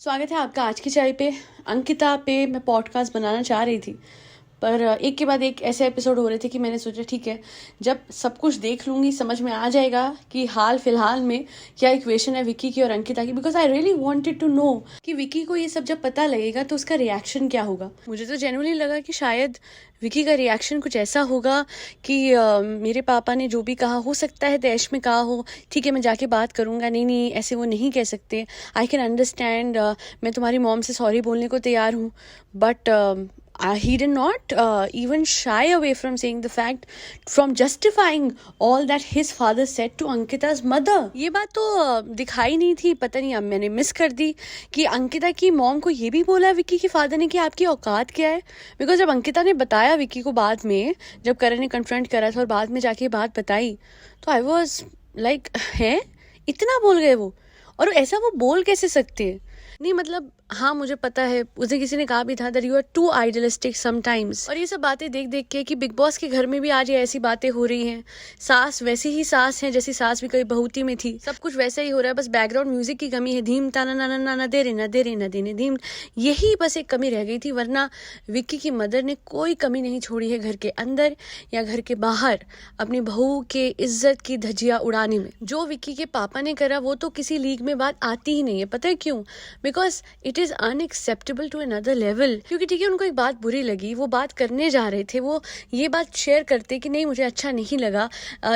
स्वागत है आपका आज की चाय पे। अंकिता पे मैं पॉडकास्ट बनाना चाह रही थी, पर एक के बाद एक ऐसे एपिसोड हो रहे थे कि मैंने सोचा ठीक है, जब सब कुछ देख लूँगी समझ में आ जाएगा कि हाल फिलहाल में क्या इक्वेशन है विक्की की और अंकिता की। Because I really wanted to know कि विक्की को ये सब जब पता लगेगा तो उसका रिएक्शन क्या होगा। मुझे तो जेन्युइनली लगा कि शायद विक्की का रिएक्शन कुछ ऐसा होगा कि मेरे पापा ने जो भी कहा, हो सकता है दैश में कहा हो, ठीक है मैं जाके बात करूँगा, नहीं नहीं ऐसे वो नहीं कह सकते, आई कैन अंडरस्टैंड, मैं तुम्हारी मॉम से सॉरी बोलने को तैयार हूँ। But he did not even shy away from saying the fact, from justifying all that his father said to Ankita's mother. ये बात तो दिखाई नहीं थी, पता नहीं अब मैंने मिस कर दी कि अंकिता की मॉम को ये भी बोला विक्की के फादर ने कि आपकी औकात क्या है। बिकॉज जब अंकिता ने बताया विक्की को बाद में, जब करण ने कन्फ्रंट करा था और बाद में जाके बात बताई, तो आई वॉज लाइक है इतना बोल गए वो, और ऐसा वो बोल कैसे सकते हैं। नहीं मतलब हाँ मुझे पता है, उसे किसी ने कहा भी था that you are too idealistic sometimes. और ये सब बातें देख देख के कि बिग बॉस के घर में भी आज ये ऐसी बातें हो रही हैं, सास वैसी ही सास है जैसी सास भी कभी बहुती में थी, सब कुछ वैसा ही हो रहा है, बस बैकग्राउंड म्यूजिक की कमी है, धीम ताना ना ना ना दे रे ना दे रे ना देने धीम, यही बस एक कमी रह गई थी। वरना विक्की की मदर ने कोई कमी नहीं छोड़ी है घर के अंदर या घर के बाहर अपनी बहू के इज्जत की धज्जियां उड़ाने में। जो विक्की के पापा ने करा वो तो किसी लीग में बात आती ही नहीं है। पता है क्यों? Because it is unacceptable to another level. क्योंकि ठीक है उनको एक बात बुरी लगी, वो बात करने जा रहे थे, वो ये बात शेयर करते कि नहीं मुझे अच्छा नहीं लगा,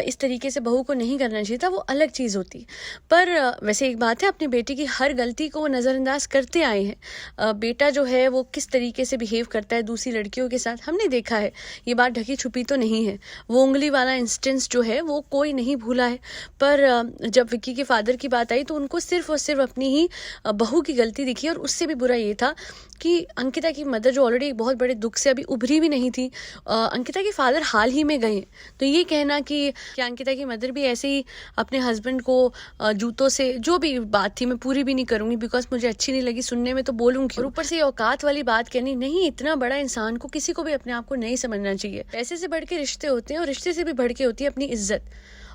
इस तरीके से बहू को नहीं करना चाहिए था, वो अलग चीज़ होती। पर वैसे एक बात है, अपने बेटे की हर गलती को वो नज़रअंदाज करते आए हैं। बेटा जो है वो किस तरीके से बिहेव करता है दूसरी लड़कियों के साथ हमने देखा है, ये बात ढकी छुपी तो नहीं है। वो उंगली वाला इंस्टेंस जो है वो कोई नहीं भूला है। पर जब विक्की के फादर की बात आई तो उनको सिर्फ और सिर्फ अपनी ही बहू की गलती दिखी। और उससे भी बुरा ये था कि अंकिता की मदर जो ऑलरेडी एक बहुत बड़े दुख से अभी उभरी भी नहीं थी, अंकिता के फादर हाल ही में गए, तो ये कहना कि क्या अंकिता की मदर भी ऐसे ही अपने हस्बैंड को जूतों से, जो भी बात थी मैं पूरी भी नहीं करूंगी बिकॉज मुझे अच्छी नहीं लगी सुनने में, तो बोलूंगी। और ऊपर से ये औकात वाली बात कहनी, नहीं इतना बड़ा इंसान को किसी को भी अपने आप को नहीं समझना चाहिए। पैसे से बढ़ के रिश्ते होते हैं और रिश्ते से भी बढ़ के होती है अपनी इज्जत।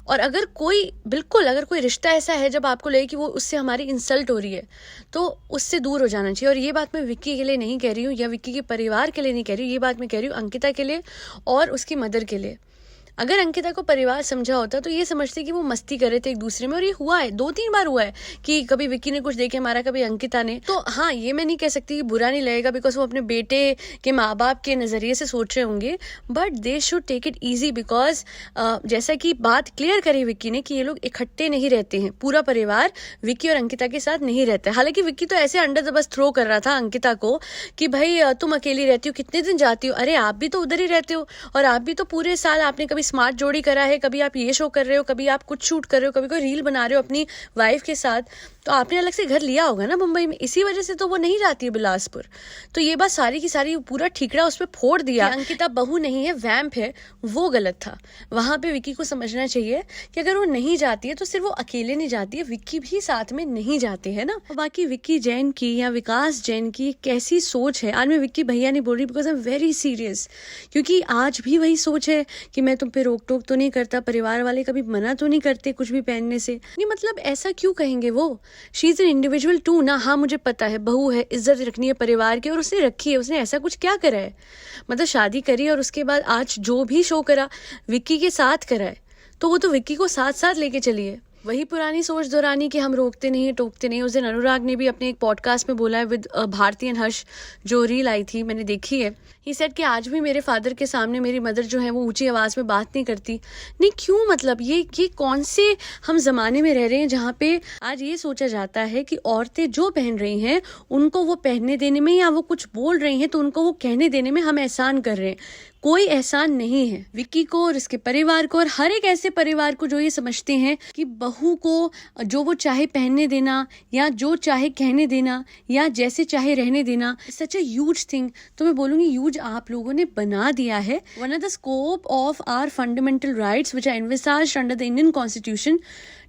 और अगर कोई रिश्ता ऐसा है जब आपको लगे कि वो उससे हमारी इंसल्ट हो रही है तो उससे दूर हो जाना चाहिए। और ये बात मैं विक्की के लिए नहीं कह रही हूँ या विक्की के परिवार के लिए नहीं कह रही हूँ, ये बात मैं कह रही हूँ अंकिता के लिए और उसकी मदर के लिए। अगर अंकिता को परिवार समझा होता तो ये समझते कि वो मस्ती कर रहे थे एक दूसरे में, और ये हुआ है 2-3 बार हुआ है कि कभी विक्की ने कुछ देखे मारा, कभी अंकिता ने। तो हाँ ये मैं नहीं कह सकती कि बुरा नहीं लगेगा बिकॉज वो अपने बेटे के माँ बाप के नज़रिए से सोच रहे होंगे, but they should take it easy because जैसा कि बात क्लियर करी विक्की ने कि ये लोग इकट्ठे नहीं रहते हैं, पूरा परिवार विक्की और अंकिता के साथ नहीं रहता है। हालांकि विक्की तो ऐसे अंडर द बस थ्रो कर रहा था अंकिता को कि भाई तुम अकेली रहती हो, कितने दिन जाती हो, अरे आप भी तो उधर ही रहते हो और आप भी तो पूरे साल आपने कभी स्मार्ट जोड़ी करा है, कभी आप ये शो कर रहे हो, कभी आप कुछ शूट कर रहे हो, कभी कोई रील बना रहे हो अपनी वाइफ के साथ, तो आपने अलग से घर लिया होगा ना मुंबई में, इसी वजह से तो वो नहीं जाती है बिलासपुर। तो ये बात सारी की सारी पूरा ठीकरा उस पर फोड़ दिया अंकिता बहू नहीं है वैम्प है, वो गलत था। वहां पे विक्की को समझना चाहिए कि अगर वो नहीं जाती है तो सिर्फ वो अकेले नहीं जाती है, विक्की भी साथ में नहीं जाते हैं ना। बाकी विक्की जैन की या विकास जैन की कैसी सोच है, आज मैं विक्की भैया नहीं बोल रही because I am very serious, क्योंकि आज भी वही सोच है कि मैं तुम पे रोक टोक तो नहीं करता, परिवार वाले कभी मना तो नहीं करते कुछ भी पहनने से, नहीं मतलब ऐसा क्यों कहेंगे वो। She is an individual too ना। हाँ मुझे पता है बहू है, इज्जत रखनी है परिवार की और उसने रखी है, उसने ऐसा कुछ क्या करा है, मतलब शादी करी और उसके बाद आज जो भी शो करा विक्की के साथ करा है, तो वो तो विक्की को साथ साथ लेके चली है। वही पुरानी सोच दोहरानी कि हम रोकते नहीं टोकते नहीं। उस दिन अनुराग ने भी अपने एक पॉडकास्ट में बोला है विद भारती एंड हर्ष, जो रील आई थी मैंने देखी है, ही सेड कि आज भी मेरे फादर के सामने मेरी मदर जो है वो ऊंची आवाज में बात नहीं करती। नहीं क्यों, मतलब ये कौन से हम जमाने में रह रहे हैं जहाँ पे आज ये सोचा जाता है कि औरतें जो पहन रही हैं उनको वो पहनने देने में, या वो कुछ बोल रही हैं तो उनको वो कहने देने में हम एहसान कर रहे हैं। कोई एहसान नहीं है विक्की को और इसके परिवार को और हर एक ऐसे परिवार को जो ये समझते हैं कि बहू को जो वो चाहे पहनने देना या जो चाहे कहने देना या जैसे चाहे रहने देना, सच अ ह्यूज थिंग। तो मैं बोलूंगी ह्यूज आप लोगों ने बना दिया है। One of the scope of our fundamental rights which are envisaged under the Indian constitution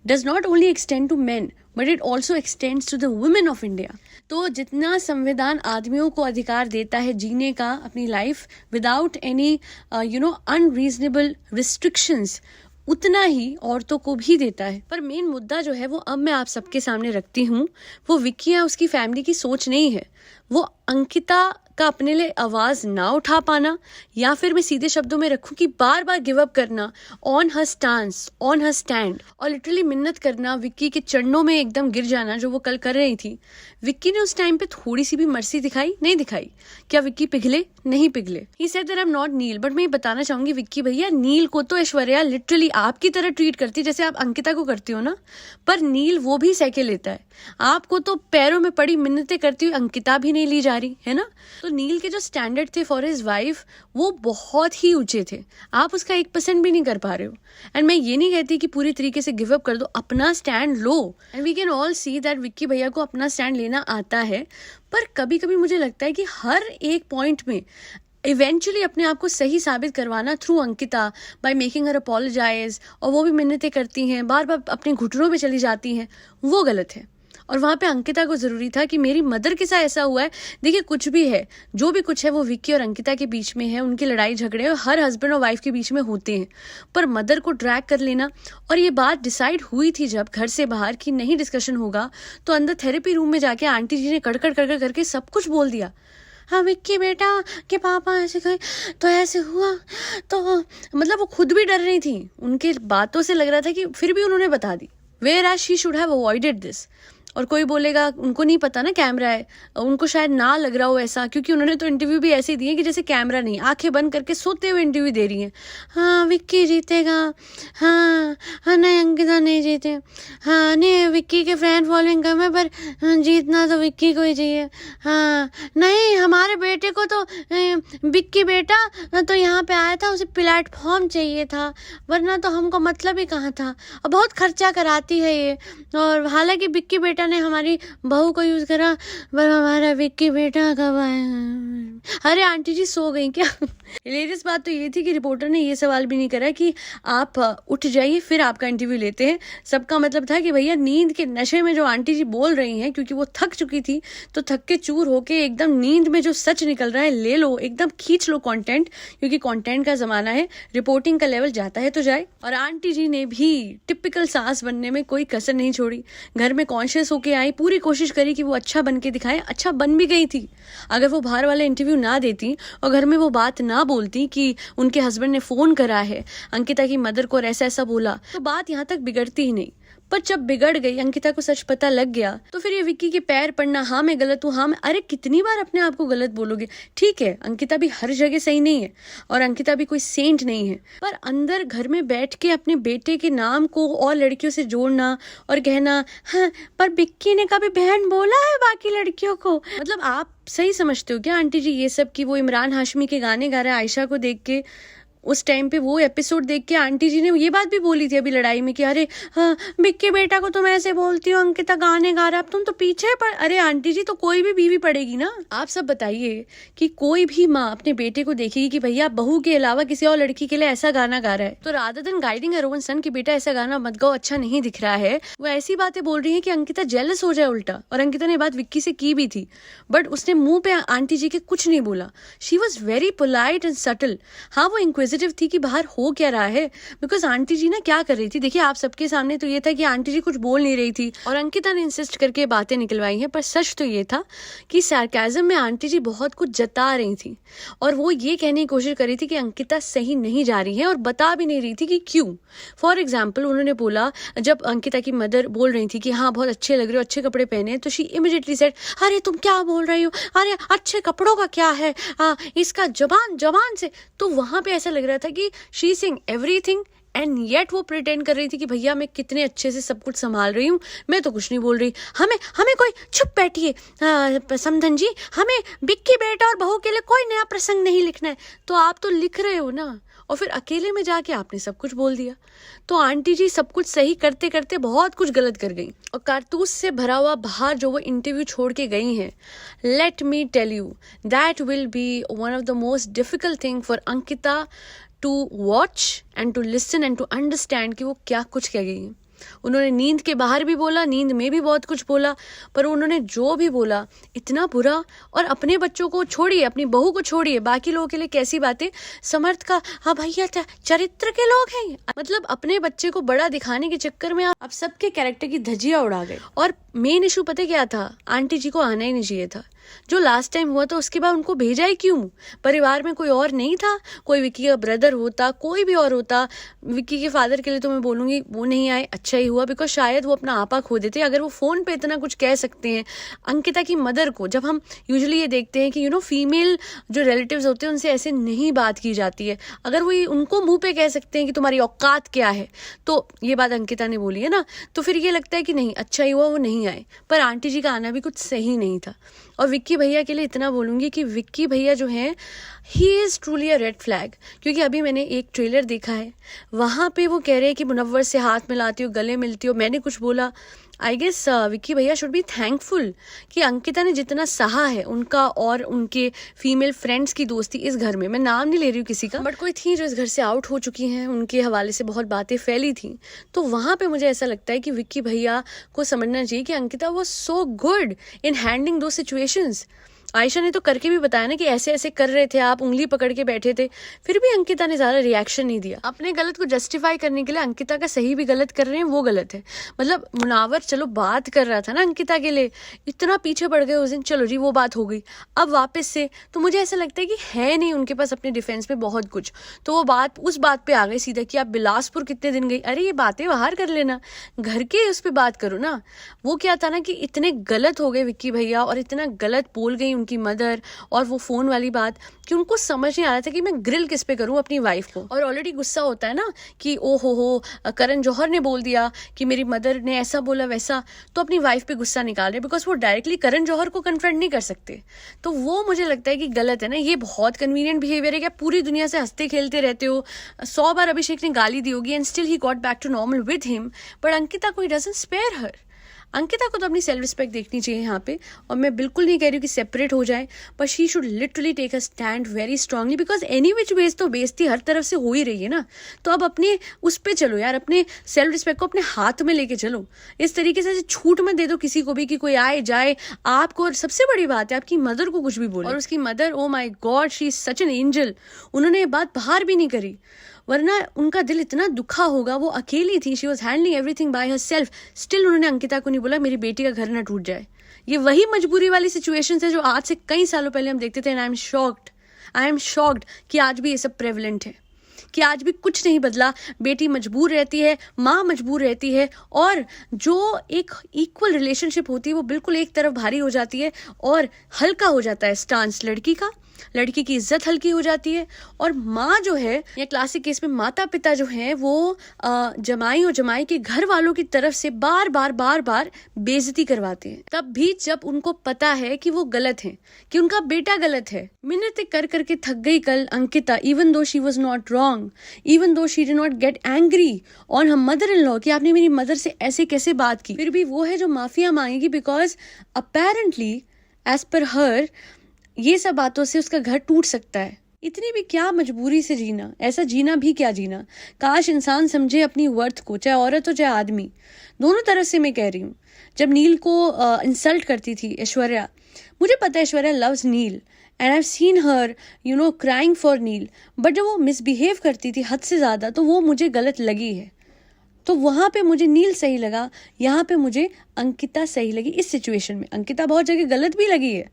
does not only extend to men but it also extends to the women of India. तो जितना संविधान आदमियों को अधिकार देता है जीने का अपनी life without any unreasonable restrictions, उतना ही औरतों को भी देता है। पर मेन मुद्दा जो है वो अब मैं आप सबके सामने रखती हूँ, वो विक्की या उसकी फैमिली की सोच नहीं है, वो अंकिता का अपने लिए आवाज ना उठा पाना, या फिर मैं सीधे शब्दों में रखूं कि बार बार गिव अप करना on her stance, on her stand, और लिटरली मिन्नत करना, विक्की के चरणों में एकदम गिर जाना जो वो कल कर रही थी। विक्की ने उस टाइम पे थोड़ी सी भी मर्सी दिखाई? नहीं दिखाई। क्या विक्की पिघले? नहीं पिघले। He said that I am not Neil, but मैं ये बताना चाहूंगी विक्की भैया, नील को तो ऐश्वर्या लिटरली आपकी तरह ट्रीट करती है जैसे आप अंकिता को करती हो ना, पर नील वो भी सह के लेता है। आपको तो पैरों में पड़ी मिन्नतें करती हुई अंकिता भी नहीं ली जा रही है ना। तो नील के जो स्टैंडर्ड थे फॉर हिज वाइफ वो बहुत ही ऊंचे थे, आप उसका 1% भी नहीं कर पा रहे हो। एंड मैं ये नहीं कहती कि पूरी तरीके से गिव अप कर दो, अपना स्टैंड लो। And we can all see that Vicky भैया को अपना स्टैंड लेना आता है, पर कभी कभी मुझे लगता है कि हर एक पॉइंट में इवेंचुअली अपने आप को सही साबित करवाना through Ankita, by making her apologise, और वो भी मिन्नतें करती हैं, बार बार अपने घुटनों पे चली जाती हैं, वो गलत है। और वहाँ पे अंकिता को ज़रूरी था कि मेरी मदर के साथ ऐसा हुआ है। देखिए कुछ भी है, जो भी कुछ है वो विक्की और अंकिता के बीच में है, उनकी लड़ाई झगड़े हर हस्बैंड और वाइफ के बीच में होते हैं, पर मदर को ड्रैग कर लेना, और ये बात डिसाइड हुई थी जब घर से बाहर कि नहीं डिस्कशन होगा, तो अंदर थेरेपी रूम में जाके आंटी जी ने कड़कड़ कड़कड़ करके सब कुछ बोल दिया। हाँ विक्की बेटा के पापा ऐसे कहे तो ऐसे हुआ, तो मतलब वो खुद भी डर रही थी, उनके बातों से लग रहा था कि फिर भी उन्होंने बता दी। Whereas she should have avoided this. और कोई बोलेगा उनको नहीं पता ना कैमरा है, उनको शायद ना लग रहा हो ऐसा, क्योंकि उन्होंने तो इंटरव्यू भी ऐसे दिए कि जैसे कैमरा नहीं, आंखें बंद करके सोते हुए इंटरव्यू दे रही हैं। हाँ विक्की जीतेगा, हाँ हाँ नहीं अंकिता नहीं जीते, हाँ नहीं विक्की के फैन फॉलोइंग कम है, पर जीतना तो विक्की को ही चाहिए, हाँ नहीं हमारे बेटे को तो विक्की बेटा तो यहाँ पे आया था, उसे प्लेटफॉर्म चाहिए था, वरना तो हमको मतलब ही कहाँ था, और बहुत खर्चा कराती है ये, और हालांकि विक्की बेटा ने हमारी बहू को यूज करा, पर हमारा विक्की बेटा कब आया। अरे आंटी जी सो गई क्या? हिलेरियस बात तो ये थी कि रिपोर्टर ने ये सवाल भी नहीं करा कि आप उठ जाइए फिर आपका इंटरव्यू लेते हैं। सबका मतलब था कि भैया नींद के नशे में जो आंटी जी बोल रही हैं, क्योंकि वो थक चुकी थी, तो थक के चूर होके एकदम नींद में जो सच निकल रहा है ले लो, एकदम खींच लो कंटेंट, क्योंकि कंटेंट का जमाना है, रिपोर्टिंग का लेवल जाता है तो जाए। और आंटी जी ने भी टिपिकल सास बनने में कोई कसर नहीं छोड़ी, घर में कॉन्शियस होके आई, पूरी कोशिश करी कि वो अच्छा बन के दिखाए, अच्छा बन भी गई थी। अगर वो बाहर वाले इंटरव्यू ना देती और घर में वो बात ना बोलती कि उनके हस्बैंड ने फोन करा है अंकिता की मदर को और ऐसा ऐसा बोला, तो बात यहाँ तक बिगड़ती ही नहीं। पर जब बिगड़ गई, अंकिता को सच पता लग गया, तो फिर ये विक्की के पैर पड़ना, हाँ मैं गलत हूँ, हाँ मैं, अरे कितनी बार अपने आप को गलत बोलोगे। ठीक है अंकिता भी हर जगह सही नहीं है, और अंकिता भी कोई सेंट नहीं है, पर अंदर घर में बैठ के अपने बेटे के नाम को और लड़कियों से जोड़ना और कहना, हाँ पर विक्की ने कभी बहन बोला है बाकी लड़कियों को। मतलब आप सही समझते हो क्या आंटी जी ये सब, कि वो इमरान हाशमी के गाने गा रहा है आयशा को देख के? उस टाइम पे वो एपिसोड देख के आंटी जी ने ये बात भी बोली थी अभी लड़ाई में कि अरे हाँ विक्की बेटा को तुम ऐसे बोलती हो, अंकिता गाने गा रहा है, अब तुम तो पीछे पड़। अरे आंटी जी तो कोई भी बीवी पड़ेगी ना। आप सब बताइए कि कोई भी माँ अपने बेटे को देखेगी कि भैया बहू के अलावा किसी और लड़की के लिए ऐसा गाना गा रहा है, तो rather than guiding her own son कि बेटा ऐसा गाना मत गाओ, अच्छा नहीं दिख रहा है, वो ऐसी बातें बोल रही है कि अंकिता जेलस हो जाए उल्टा। और अंकिता ने बात विक्की से की भी थी, बट उसने मुंह पे आंटी जी के कुछ नहीं बोला। She was very polite and subtle. हाँ वो इंक्विजिटिव थी कि बाहर हो क्या रहा है, बिकॉज आंटी जी ना क्या कर रही थी, देखिए आप सबके सामने तो ये था कि आंटी जी कुछ बोल नहीं रही थी और अंकिता ने इंसिस्ट करके बातें निकलवाई हैं, पर सच तो ये था कि सार्केज्म में आंटी जी बहुत कुछ जता रही थी, और वो ये कहने की कोशिश कर रही थी कि अंकिता सही नहीं जा रही है, और बता भी नहीं रही थी कि क्यों। फॉर एग्जाम्पल उन्होंने बोला, जब अंकिता की मदर बोल रही थी कि हाँ बहुत अच्छे लग रहे हो, अच्छे कपड़े पहने, तो शी इमीडिएटली सेड, अरे तुम क्या बोल रही हो, अरे अच्छे कपड़ों का क्या है, इसका जबान से। तो वहां पे ऐसा लग रहा था कि she Singh everything, and yet वो प्रिटेंड कर रही थी कि भैया मैं कितने अच्छे से सब कुछ संभाल रही हूँ, मैं तो कुछ नहीं बोल रही, हमें कोई चुप बैठिए समधन जी, हमें विक्की बेटा और बहू के लिए कोई नया प्रसंग नहीं लिखना है। तो आप तो लिख रहे हो ना, और फिर अकेले में जाके आपने सब कुछ बोल दिया। तो आंटी जी सब कुछ सही करते करते बहुत कुछ गलत कर गई, और कारतूस से भरा हुआ बाहर जो वो इंटरव्यू छोड़ के गई हैं, let me tell you that will be one of the most difficult thing for Ankita to watch and to listen and to understand कि वो क्या कुछ कह गई है। उन्होंने नींद के बाहर भी बोला, नींद में भी बहुत कुछ बोला, पर उन्होंने जो भी बोला इतना बुरा। और अपने बच्चों को छोड़िए, अपनी बहू को छोड़िए, बाकी लोगों के लिए कैसी बातें, समर्थ का हाँ भैया चरित्र के लोग हैं। मतलब अपने बच्चे को बड़ा दिखाने के चक्कर में आप सबके कैरेक्टर की धज्जियां उड़ा गए। और मेन इशू पता क्या था, आंटी जी को आना ही नहीं चाहिए था। जो लास्ट टाइम हुआ था उसके बाद उनको भेजा ही क्यों? परिवार में कोई और नहीं था? कोई विक्की का ब्रदर होता, कोई भी और होता। विक्की के फादर के लिए तो मैं बोलूंगी वो नहीं आए, अच्छा ही हुआ, बिकॉज शायद वो अपना आपा खो देते अगर वो फोन पे इतना कुछ कह सकते हैं। अंकिता की मदर को, जब हम यूजुअली ये देखते हैं कि फीमेल जो रिलेटिव्स होते हैं उनसे ऐसे नहीं बात की जाती है, अगर वो उनको मुंह पे कह सकते हैं कि तुम्हारी औकात क्या है, तो ये बात अंकिता ने बोली है ना, तो फिर ये लगता है कि नहीं, अच्छा ही हुआ वो नहीं आए। पर आंटी जी का आना भी कुछ सही नहीं था। और विक्की भैया के लिए इतना बोलूंगी कि विक्की भैया जो हैं, he is truly a red flag. क्योंकि अभी मैंने एक ट्रेलर देखा है, वहाँ पे वो कह रहे हैं कि मुनव्वर से हाथ मिलाती हो, गले मिलती हो, मैंने कुछ बोला। आई गेस विक्की भैया शुड बी थैंकफुल कि अंकिता ने जितना सहा है उनका और उनके फीमेल फ्रेंड्स की दोस्ती इस घर में, मैं नाम नहीं ले रही हूँ किसी का, बट कोई थी जो इस घर से आउट हो चुकी हैं, उनके हवाले से बहुत बातें फैली थी। तो वहाँ पे मुझे ऐसा लगता है कि विक्की भैया को समझना चाहिए कि Ankita was so good in handling दो सिचुएशंस। आयशा ने तो करके भी बताया ना कि ऐसे ऐसे कर रहे थे आप, उंगली पकड़ के बैठे थे, फिर भी अंकिता ने ज़्यादा रिएक्शन नहीं दिया। अपने गलत को जस्टिफाई करने के लिए अंकिता का सही भी गलत कर रहे हैं, वो गलत है। मतलब मुनावर चलो बात कर रहा था ना अंकिता के लिए, इतना पीछे पड़ गए उस दिन, चलो जी वो बात हो गई, अब वापस से तो मुझे ऐसा लगता है कि है नहीं उनके पास अपने डिफेंस में बहुत कुछ, तो वो बात उस बात पे आ गई सीधा कि आप बिलासपुर कितने दिन गई, अरे ये बातें बाहर कर लेना, घर के उस पर बात करो ना। वो क्या था ना कि इतने गलत हो गए विक्की भैया और इतना गलत बोल गई उनकी मदर, और वो फोन वाली बात कि उनको समझ नहीं आ रहा था कि मैं ग्रिल किस पे करूं अपनी वाइफ को। और ऑलरेडी गुस्सा होता है ना कि ओ हो करण जौहर ने बोल दिया कि मेरी मदर ने ऐसा बोला वैसा, तो अपनी वाइफ पे गुस्सा निकाल रहे, बिकॉज वो डायरेक्टली करण जौहर को कन्फ्रंट नहीं कर सकते। तो वो मुझे लगता है कि गलत है ना, ये बहुत कन्वीनियंट बिहेवियर है। क्या पूरी दुनिया से हंसते खेलते रहते हो? 100 बार अभिषेक ने गाली दी होगी and still he got back to normal with him, but Ankita को he doesn't spare her. Ankita को तो अपनी सेल्फ रिस्पेक्ट देखनी चाहिए यहाँ पे, और मैं बिल्कुल नहीं कह रही हूँ कि सेपरेट हो जाए, पर she should literally take a stand very strongly, because any which ways तो बेइज्जती हर तरफ से हो ही रही है ना। तो अब अपने उस पे चलो यार, अपने सेल्फ रिस्पेक्ट को अपने हाथ में लेके चलो। इस तरीके से छूट मत दे दो किसी को भी कि कोई आए जाए आपको। और सबसे बड़ी बात है आपकी मदर को कुछ भी बोले, और उसकी mother, oh my god, she is such an angel, उन्होंने ये बात बाहर भी नहीं करी, वरना उनका दिल इतना दुखा होगा। वो अकेली थी, she was handling everything by her self, still उन्होंने अंकिता को नहीं बोला मेरी बेटी का घर ना टूट जाए। ये वही मजबूरी वाली सिचुएशन है जो आज से कई सालों पहले हम देखते थे। एंड आई एम शॉक्ड कि आज भी ये सब प्रेवलेंट है, कि आज भी कुछ नहीं बदला। बेटी मजबूर रहती है, माँ मजबूर रहती है, और जो एक इक्वल रिलेशनशिप होती है वो बिल्कुल एक तरफ भारी हो जाती है और हल्का हो जाता है स्टांस लड़की का, लड़की की इज्जत हल्की हो जाती है। और माँ जो है, या क्लासिक केस में माता पिता जो है, वो जमाई और जमाई के घर वालों की तरफ से बार बार बेइज्जती करवाते हैं, तब भी जब उनको पता है कि वो गलत है, कि उनका बेटा गलत है। मिन्नतें कर करके थक गई कल Ankita, even though she was not wrong, even though she did not get angry on her mother in law कि आपने मेरी मदर से ऐसे कैसे बात की, फिर भी वो है जो माफिया मांगेगी, because apparently as per her ये सब बातों से उसका घर टूट सकता है। इतनी भी क्या मजबूरी से जीना, ऐसा जीना भी क्या जीना। काश इंसान समझे अपनी वर्थ को, चाहे औरत हो चाहे आदमी, दोनों तरफ से मैं कह रही हूँ। जब नील को इंसल्ट करती थी ऐश्वर्या, मुझे पता है Aishwarya loves Neil and I have seen her crying for Neil, but जब वो मिसबिहेव करती थी हद से ज़्यादा, तो वो मुझे गलत लगी है। तो वहाँ पे मुझे नील सही लगा, यहाँ पे मुझे अंकिता सही लगी। इस सिचुएशन में अंकिता बहुत जगह गलत भी लगी है,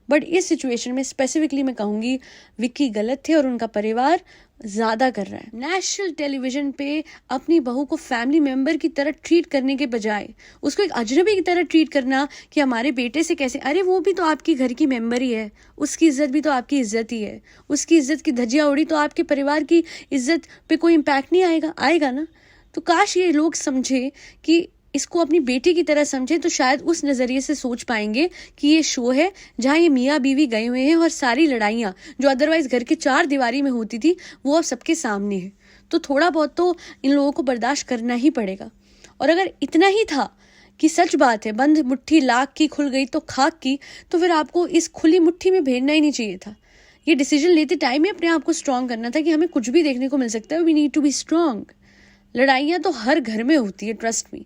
बट इस सिचुएशन में स्पेसिफिकली मैं कहूँगी विक्की गलत थे और उनका परिवार ज़्यादा कर रहा है। नेशनल टेलीविजन पे अपनी बहू को फैमिली मेंबर की तरह ट्रीट करने के बजाय उसको एक अजनबी की तरह ट्रीट करना कि हमारे बेटे से कैसे, अरे वो भी तो आपकी घर की मेंबर ही है, उसकी इज्जत भी तो आपकी इज्जत ही है। उसकी इज्जत की धज्जियाँ उड़ी तो आपके परिवार की इज्जत पे कोई इम्पैक्ट नहीं आएगा ना। तो काश ये लोग समझे कि इसको अपनी बेटी की तरह समझे, तो शायद उस नज़रिए से सोच पाएंगे कि ये शो है जहाँ ये मियाँ बीवी गए हुए हैं और सारी लड़ाइयाँ जो अदरवाइज घर के 4 दीवारी में होती थी वो अब सबके सामने है। तो थोड़ा बहुत तो इन लोगों को बर्दाश्त करना ही पड़ेगा। और अगर इतना ही था कि सच बात है बंद मुट्ठी लाख की खुल गई तो खाक की, तो फिर आपको इस खुली मुट्ठी में भेजना ही नहीं चाहिए था। ये डिसीजन लेते टाइम ही अपने आप को स्ट्रांग करना था कि हमें कुछ भी देखने को मिल सकता है, we need to be strong. लड़ाइयाँ तो हर घर में होती है, ट्रस्ट मी,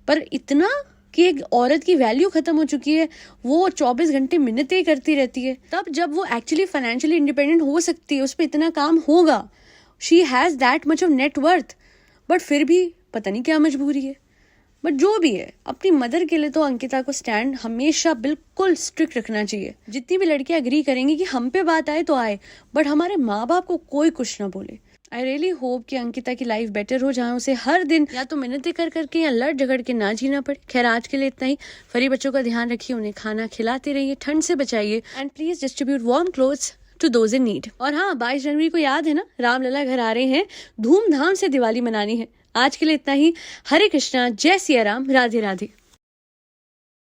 पर इतना कि एक औरत की वैल्यू खत्म हो चुकी है, वो 24 घंटे मिन्नतें करती रहती है। तब जब वो एक्चुअली फाइनेंशियली इंडिपेंडेंट हो सकती है, उस पर इतना काम होगा, she has that much of net worth, but फिर भी पता नहीं क्या मजबूरी है। बट जो भी है, अपनी मदर के लिए तो अंकिता को स्टैंड हमेशा बिल्कुल स्ट्रिक्ट रखना चाहिए। जितनी भी लड़कियां एग्री करेंगी कि हम पे बात आए तो आए, बट हमारे माँ बाप को कोई कुछ ना बोले। आई रियली होप कि अंकिता की लाइफ बेटर हो, जहाँ उसे हर दिन या तो मिन्नतें कर करके या लड़ झगड़ के ना जीना पड़े। खैर आज के लिए इतना ही। फरी बच्चों का ध्यान रखिए, उन्हें खाना खिलाते रहिए, ठंड से बचाइए, and please distribute warm clothes to those in need. और हाँ, 22 जनवरी को याद है ना, रामलला घर आ रहे हैं, धूमधाम से दिवाली मनानी है। आज के लिए इतना ही। हरे कृष्णा, जय सिया राम, राधे राधे।